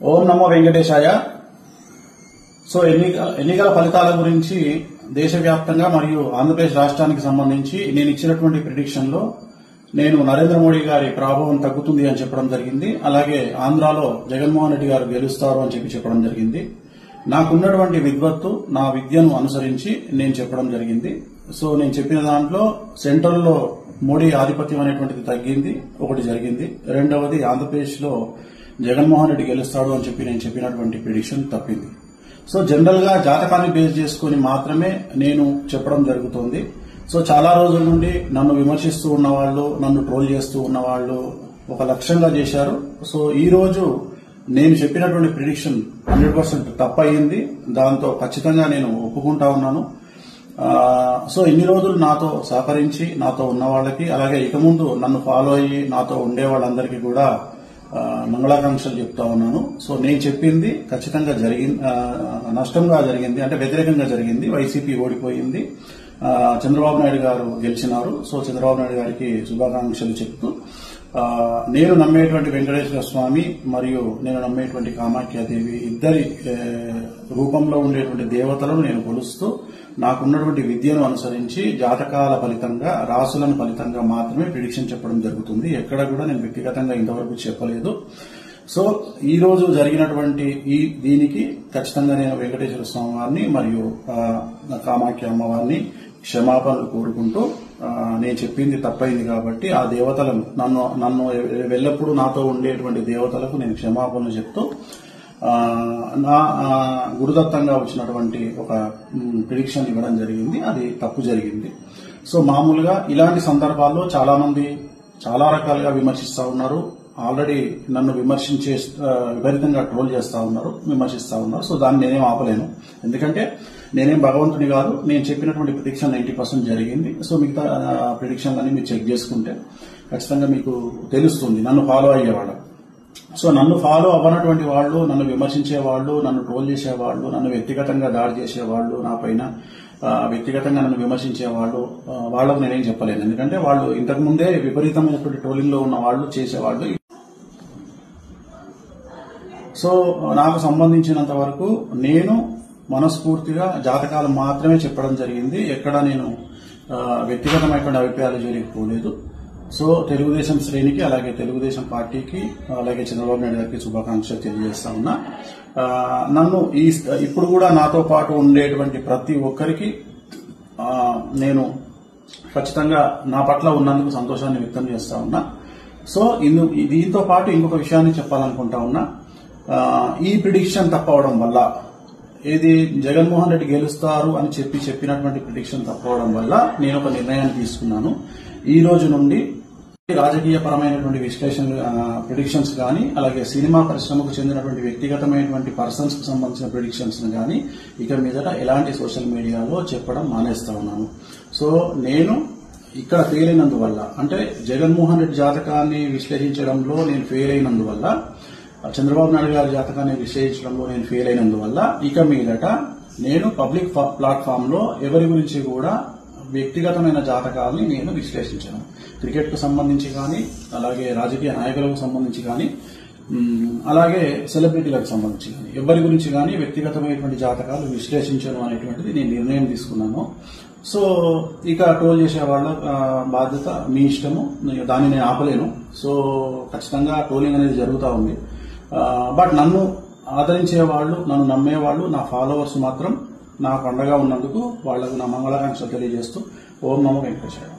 ఓం నమో వెంకటేశాయ. So ఎన్నికల ఫలితాల గురించి దేశవ్యాప్తంగా మరియు ఆంధ్రప్రదేశ్ రాష్ట్రానికి సంబంధించి నేను ఇచ్చినటువంటి ప్రిడిక్షన్ లో నేను నరేంద్ర మోడీ గారి ప్రభావం తగ్గుతుంది అని చెప్పడం జరిగింది. అలాగే ఆంధ్రాలో జగన్మోహన్ రెడ్డి గారు గెలుస్తారు అని చెప్పడం జరిగింది. నాకున్నటువంటి విద్వత్తు, నా విద్యను అనుసరించి నేను చెప్పడం జరిగింది. సో నేను చెప్పిన దాంట్లో సెంట్రల్ లో మోడీ ఆధిపత్యం అనేటువంటిది తగ్గింది, ఒకటి జరిగింది. రెండవది ఆంధ్రప్రదేశ్ లో జగన్మోహన్ రెడ్డి గెలుస్తాడు అని చెప్పి నేను చెప్పినటువంటి ప్రిడిక్షన్ తప్పింది. సో జనరల్ గా జాతకాన్ని బేస్ చేసుకుని మాత్రమే నేను చెప్పడం జరుగుతోంది. సో చాలా రోజుల నుండి నన్ను విమర్శిస్తూ ఉన్నవాళ్లు, నన్ను ట్రోల్ చేస్తూ ఉన్నవాళ్లు ఒక లక్ష్యంగా చేశారు. సో ఈ రోజు నేను చెప్పినటువంటి ప్రిడిక్షన్ 100% తప్పయింది. దాంతో ఖచ్చితంగా నేను ఒప్పుకుంటా ఉన్నాను. సో ఇన్ని రోజులు నాతో సహకరించి నాతో ఉన్న వాళ్ళకి, అలాగే ఇక ముందు నన్ను ఫాలో అయ్యి నాతో ఉండే వాళ్ళందరికీ కూడా మంగళాకాంక్షలు చెప్తా ఉన్నాను. సో నేను చెప్పింది ఖచ్చితంగా నష్టంగా జరిగింది, అంటే వ్యతిరేకంగా జరిగింది. వైసీపీ ఓడిపోయింది, చంద్రబాబు నాయుడు గారు గెలిచినారు. సో చంద్రబాబు నాయుడు గారికి శుభాకాంక్షలు చెప్తూ నేను నమ్మేటువంటి వెంకటేశ్వర స్వామి మరియు నేను నమ్మేటువంటి కామాఖ్యాదేవి ఇద్దరి రూపంలో ఉండేటువంటి దేవతలను నేను కొలుస్తూ నాకున్నటువంటి విద్యను అనుసరించి జాతకాల ఫలితంగా, రాసులను ఫలితంగా మాత్రమే ప్రిడిక్షన్ చెప్పడం జరుగుతుంది. ఎక్కడ కూడా నేను వ్యక్తిగతంగా ఇంతవరకు చెప్పలేదు. సో ఈ రోజు జరిగినటువంటి దీనికి ఖచ్చితంగా నేను వెంకటేశ్వర స్వామి వారిని మరియు కామాఖ్య అమ్మవారిని క్షమాపణలు కోరుకుంటూ, నేను చెప్పింది తప్పైంది కాబట్టి ఆ దేవతలను నన్ను ఎల్లప్పుడూ నాతో ఉండేటువంటి దేవతలకు నేను క్షమాపణలు చెప్తూ నా గురుదత్తంగా వచ్చినటువంటి ఒక ప్రిడిక్షన్ ఇవ్వడం జరిగింది. అది తప్పు జరిగింది. సో మామూలుగా ఇలాంటి సందర్భాల్లో చాలా మంది చాలా రకాలుగా విమర్శిస్తా ఉన్నారు. ఆల్రెడీ నన్ను విపరీతంగా ట్రోల్ చేస్తా ఉన్నారు, విమర్శిస్తా ఉన్నారు. సో దాన్ని నేనేం ఆపలేను, ఎందుకంటే నేనేం భగవంతుని కాదు. నేను చెప్పినటువంటి ప్రిడిక్షన్ 90% జరిగింది. సో మిగతా ప్రిడిక్షన్లన్నీ మీరు చెక్ చేసుకుంటే ఖచ్చితంగా మీకు తెలుస్తుంది నన్ను ఫాలో అయ్యేవాళ్ళు. సో నన్ను ఫాలో అవ్వనటువంటి వాళ్ళు, నన్ను విమర్శించే వాళ్ళు, నన్ను ట్రోల్ చేసేవాళ్ళు, నన్ను వ్యక్తిగతంగా దాడి చేసేవాళ్ళు, నా పైన వ్యక్తిగతంగా నన్ను విమర్శించేవాళ్ళు, వాళ్ళకు నేనేం చెప్పలేను. ఎందుకంటే వాళ్ళు ఇంతకు ముందే విపరీతమైనటువంటి ట్రోలింగ్ లో ఉన్న వాళ్ళు, చేసేవాళ్ళు. సో నాకు సంబంధించినంత వరకు నేను మనస్ఫూర్తిగా జాతకాలు మాత్రమే చెప్పడం జరిగింది. ఎక్కడ నేను వ్యక్తిగతమైనటువంటి అభిప్రాయాలు జోలికి పోలేదు. సో తెలుగుదేశం శ్రేణికి, అలాగే తెలుగుదేశం పార్టీకి, అలాగే చంద్రబాబు నాయుడు గారికి శుభాకాంక్షలు తెలియజేస్తా ఉన్నా. నన్ను ఇప్పుడు కూడా నాతో పాటు ఉండేటువంటి ప్రతి ఒక్కరికి నేను ఖచ్చితంగా నా పట్ల ఉన్నందుకు సంతోషాన్ని వ్యక్తం చేస్తా ఉన్నా. సో దీంతో పాటు ఇంకొక విషయాన్ని చెప్పాలనుకుంటా ఉన్నా. ఈ ప్రిడిక్షన్ తప్పవడం వల్ల, ఏది జగన్మోహన్ రెడ్డి గెలుస్తారు అని చెప్పినటువంటి ప్రిడిక్షన్ తప్పవడం వల్ల నేను ఒక నిర్ణయాన్ని తీసుకున్నాను. ఈ రోజు నుండి రాజకీయ పరమైనటువంటి ప్రిడిక్షన్స్ కానీ, అలాగే సినిమా పరిశ్రమకు చెందినటువంటి వ్యక్తిగతమైనటువంటి పర్సన్స్ కు సంబంధించిన ప్రిడిక్షన్స్ కానీ ఇక మీదట ఎలాంటి సోషల్ మీడియాలో చెప్పడం మానేస్తా ఉన్నాను. సో నేను ఇక్కడ ఫెయిల్ అయినందువల్ల, అంటే జగన్మోహన్ రెడ్డి జాతకాన్ని విశ్లేషించడంలో నేను ఫెయిల్ అయినందువల్ల, చంద్రబాబు నాయుడు గారి జాతకాన్ని విశ్లేషించడంలో నేను ఫెయిల్ అయినందువల్ల ఇక మీదట నేను పబ్లిక్ ప్లాట్ఫామ్ లో ఎవరి గురించి కూడా వ్యక్తిగతమైన జాతకాలని నేను విశ్లేషించను. క్రికెట్ కు సంబంధించి కానీ, అలాగే రాజకీయ నాయకులకు సంబంధించి కానీ, అలాగే సెలబ్రిటీలకు సంబంధించి కానీ, ఎవరి గురించి కానీ వ్యక్తిగతమైనటువంటి జాతకాలు విశ్లేషించను అనేటువంటిది నేను నిర్ణయం తీసుకున్నాను. సో ఇక ట్రోల్ చేసే వాళ్ళ బాధ్యత మీ ఇష్టము, దాన్ని నేను ఆపలేను. సో ఖచ్చితంగా ట్రోలింగ్ అనేది జరుగుతూ ఉంది. బట్ నన్ను ఆదరించే వాళ్ళు, నన్ను నమ్మేవాళ్ళు, నా ఫాలోవర్స్ మాత్రం నాకు అండగా ఉన్నందుకు వాళ్లకు నా మంగళాకాంక్షలు తెలియజేస్తూ ఓం నమో వెంకటేశాయ.